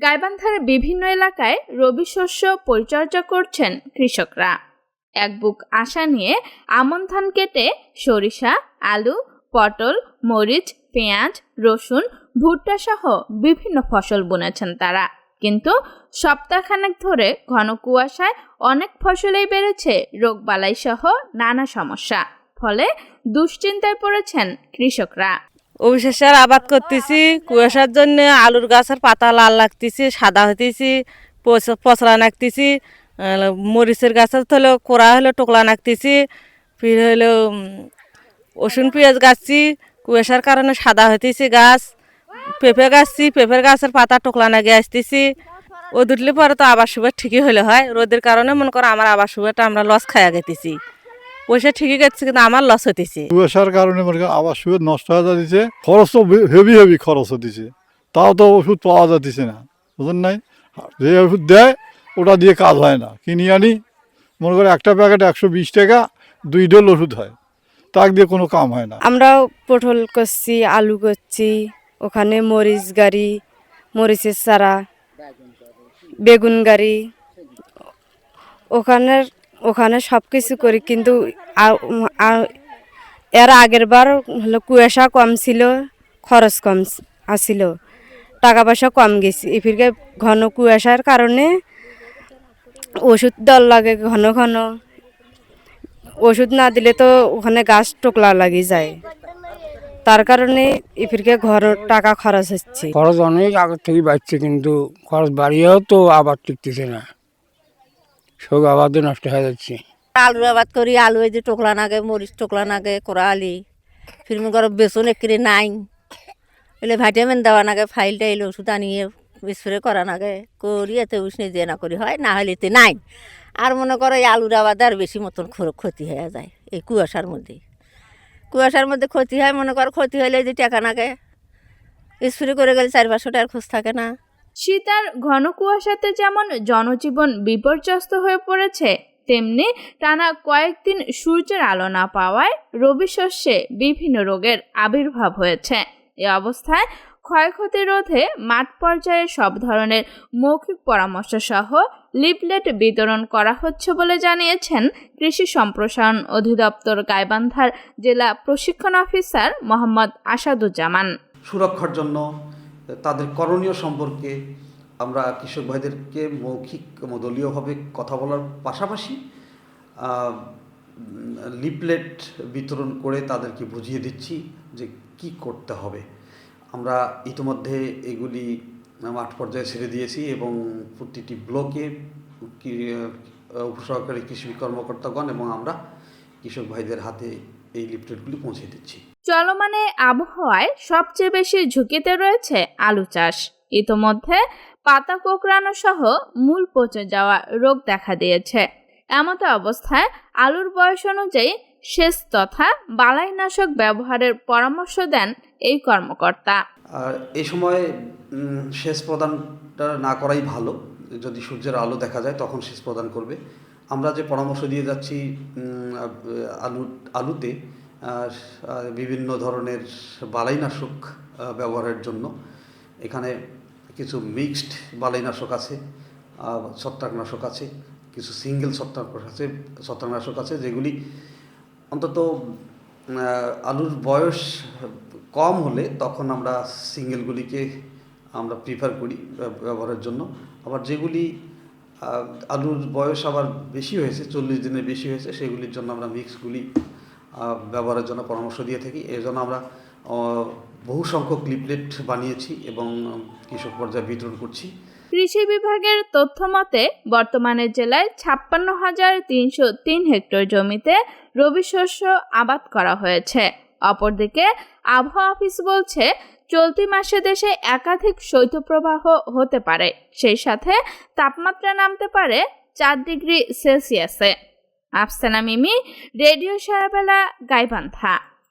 গাইবান্ধার বিভিন্ন এলাকায় রবি শস্য পরিচর্যা করছেন কৃষকরা। এক বুক আশা নিয়ে আমন ধান কেটে সরিষা, আলু, পটল, মরিচ, পেঁয়াজ, রসুন, ভুট্টা সহ বিভিন্ন ফসল বুনেছেন তারা। কিন্তু সপ্তাহখানেক ধরে ঘন কুয়াশায় অনেক ফসলেই বেড়েছে রোগবালাই সহ নানা সমস্যা। ফলে দুশ্চিন্তায় পড়েছেন কৃষকরা। অবিশ্বাসের আবাদ করতেছি, কুয়াশার জন্য আলুর গাছের পাতা লাল লাগতেছি, সাদা হইতেছি, পচলা নাকতেছি, মরিচের গাছের হলো কোড়া হলো টোকলা নাকতেছি, ফির হলো রসুন পেঁয়াজ গাছছি, কুয়াশার কারণে সাদা হইতেছি গাছ, পেঁপে গাছছি, পেঁপের গাছের পাতা টোকলা নাগে আসতেছি। ও দুটলে পরে তো আবার সুবের ঠিকই হলে হয়, রোদের কারণে মনে করো আমার আবার সুবেরটা আমরা লস খাইয়া গেতেছি, পয়সা ঠিকই গেছে কিন্তু আমার লস হইতেছে। কুয়াশার কারণে মনে করেন আবার সুবের নষ্ট হয়ে যাচ্ছে, খরচ তো হেভি খরচ হতেছে, তাও তো ওষুধ পাওয়া যাচ্ছে না, বুঝলেন নাই? যে ওষুধ দেয় ওটা দিয়ে কাজ হয় না, কিনে আনি মনে করে একটা প্যাকেট 120 টাকা, 2 ডোল ওষুধ হয়, তাক দিয়ে কোনো কাম হয় না। আমরাও পটল করছি, আলু করছি, ওখানে মরিচ গাড়ি, মরিচের চারা, বেগুন গাড়ি, ওখানে সব কিছু করি। কিন্তু এর আগের বার হলো কুয়াশা কম ছিল, খরচ কম আসিল, টাকা পয়সা কম গেছি। এফিরকে ঘন কুয়াশার কারণে ওষুধ দল লাগে, ঘন ঘন ওষুধ না দিলে তো ওখানে গাছ টোকলা লাগে যায়, তার কারণে এফিরকে ঘর টাকা খরচ হচ্ছে। খরচ অনেক আগের থেকে বাড়ছে, কিন্তু খরচ বাড়িয়েও তো আবার টিকতেছে না, সব আবাদও নষ্ট হয়ে যাচ্ছে। আলু আবাদ করি, আলু এই যে টোকলা নাগে, মরিচ টোকলা নাগে, কোরা আলি, ফির মনে করো বেসন একরে নাই, এলে ভাইটামিন দেওয়া নাগে, ফাইলটা এলে ওষুধ আনিয়ে স্প্রে করা নাগে, করি এতে উষ্ণে দিয়ে না করি হয়, না হলে এতে নাই। আর মনে করো এই আলুর আবাদ আর বেশি মতন ক্ষতি হয়ে যায় এই কুয়াশার মধ্যে ক্ষতি হয়। মনে করো ক্ষতি হলে যে টাকা নাগে, স্প্রে করে গেলে 400-500 টাকার খোঁজ থাকে না। শীত আর ঘন কুয়াশাতে যেমন জনজীবন বিপর্যস্ত হয়ে পড়েছে, তেমনি টানা কয়েকদিন সূর্যের আলো না পাওয়ায় রবি শস্যে বিভিন্ন রোগের আবির্ভাব হয়েছে। এ অবস্থায় ক্ষয়ক্ষতি রোধে মাঠ পর্যায়ে সব ধরনের মৌখিক পরামর্শ সহ লিফলেট বিতরণ করা হচ্ছে বলে জানিয়েছেন কৃষি সম্প্রসারণ অধিদপ্তর গাইবান্ধার জেলা প্রশিক্ষণ অফিসার মোহাম্মদ আসাদুজ্জামান। সুরক্ষার জন্য তাদের করণীয় সম্পর্কে আমরা কৃষক ভাইদেরকে মৌখিক দলীয়ভাবে কথা বলার পাশাপাশি লিফলেট বিতরণ করে তাদেরকে বুঝিয়ে দিচ্ছি যে কি করতে হবে। আমরা ইতিমধ্যে এগুলি মাঠ পর্যায়ে ছেড়ে দিয়েছি এবং প্রতিটি ব্লকে উপসহকারী কৃষি কর্মকর্তাগণ এবং আমরা কৃষক ভাইদের হাতে এই লিফলেটগুলি পৌঁছে দিচ্ছি। চলমানে আবহাওয়ায় সবচেয়ে বেশি ঝুঁকিতে রয়েছে আলু চাষ। ইতোমধ্যে পাতা কোঁকড়ানো সহ মূল পচে যাওয়া রোগ দেখা দিয়েছে। এমত অবস্থায় আলুর বয়স অনুযায়ী সেচ তথা বালাইনাশক ব্যবহারের পরামর্শ দেন এই কর্মকর্তা। এই সময় সেচ প্রদানটা না করাই ভালো, যদি সূর্যের আলো দেখা যায় তখন সেচ প্রদান করবে। আমরা যে পরামর্শ দিয়ে যাচ্ছি আলুতে বিভিন্ন ধরনের বালাইনাশক ব্যবহারের জন্য, এখানে কিছু মিক্সড বালাইনাশক আছে, ছত্রাকনাশক আছে, কিছু সিঙ্গেল ছত্রাকনাশক আছে, যেগুলি অন্তত আলুর বয়স কম হলে তখন আমরা সিঙ্গেলগুলিকে আমরা প্রিফার করি ব্যবহারের জন্য। আবার যেগুলি আলুর বয়স আবার বেশি হয়েছে, 40 দিনের বেশি হয়েছে, সেগুলির জন্য আমরা মিক্সগুলি ব্যবহারের জন্য পরামর্শ দিয়ে থাকি। এই জন্য আমরা বহু সংখ্যক লিফলেট বানিয়েছি এবং কৃষক পর্যায়ে বিতরণ করছি। কৃষি বিভাগের তথ্য মতে বর্তমানে জেলায় 56,303 হেক্টর জমিতে রবি শস্য আবাদ করা হয়েছে। অপরদিকে আবহাওয়া অফিস বলছে চলতি মাসে দেশে একাধিক শৈত্যপ্রবাহ হতে পারে, সেই সাথে তাপমাত্রা নামতে পারে 4 ডিগ্রি সেলসিয়াসে। আফসানা মিমি, রেডিও সারাবেলা, গাইবান্ধা।